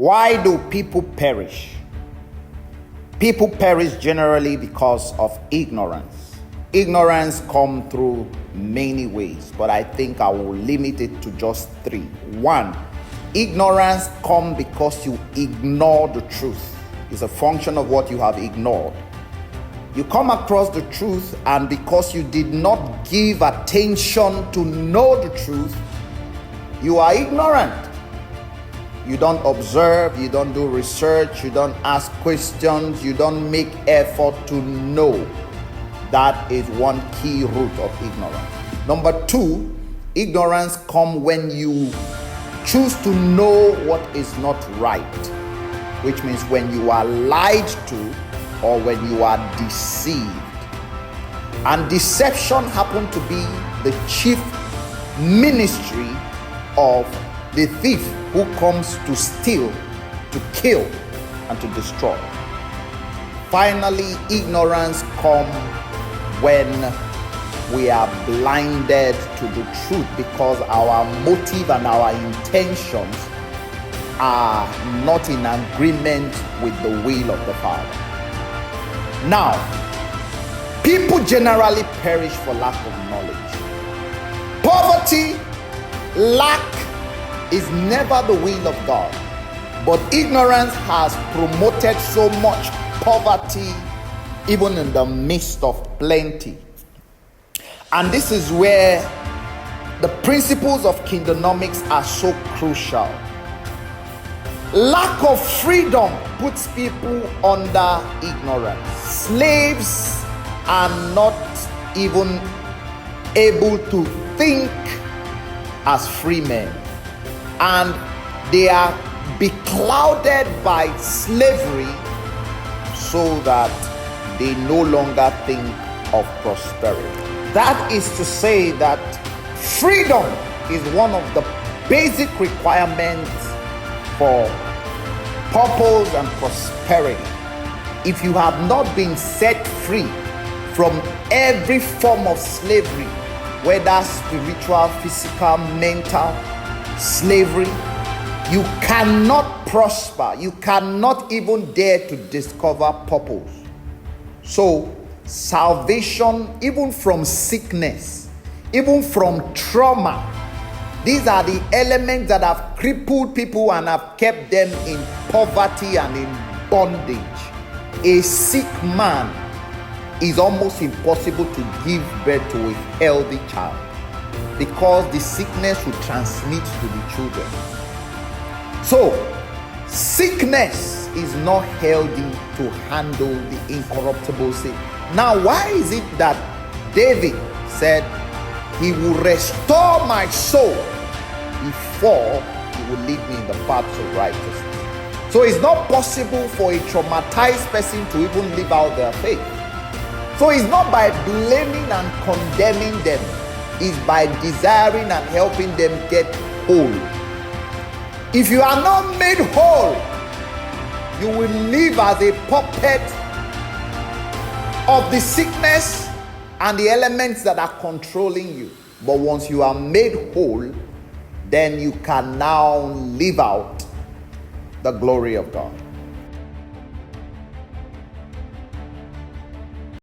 Why do people perish? People perish generally because of ignorance. Ignorance comes through many ways, but I think I will limit it to just three. One, ignorance comes because you ignore the truth. It's a function of what you have ignored. You come across the truth, and because you did not give attention to know the truth, you are ignorant. You don't observe, you don't do research, you don't ask questions, you don't make effort to know. That is one key root of ignorance. Number two, ignorance comes when you choose to know what is not right, which means when you are lied to or when you are deceived. And deception happens to be the chief ministry of the thief who comes to steal, to kill, and to destroy. Finally, ignorance comes when we are blinded to the truth because our motive and our intentions are not in agreement with the will of the Father. Now, people generally perish for lack of knowledge. Poverty, lack is never the will of God, but ignorance has promoted so much poverty even in the midst of plenty. And this is where the principles of Kingdonomics are so crucial. Lack of freedom puts people under ignorance. Slaves are not even able to think as free men, and they are beclouded by slavery so that they no longer think of prosperity. That is to say that freedom is one of the basic requirements for purpose and prosperity. If you have not been set free from every form of slavery, whether spiritual, physical, mental slavery, you cannot prosper. You cannot even dare to discover purpose. So, salvation, even from sickness, even from trauma, these are the elements that have crippled people and have kept them in poverty and in bondage. A sick man is almost impossible to give birth to a healthy child because the sickness will transmit to the children. So, sickness is not healthy to handle the incorruptible sin. Now, why is it that David said he will restore my soul before he will lead me in the paths of righteousness? So it's not possible for a traumatized person to even live out their faith. So it's not by blaming and condemning them, it's by desiring and helping them get whole. If you are not made whole, you will live as a puppet of the sickness and the elements that are controlling you. But once you are made whole, then you can now live out the glory of God.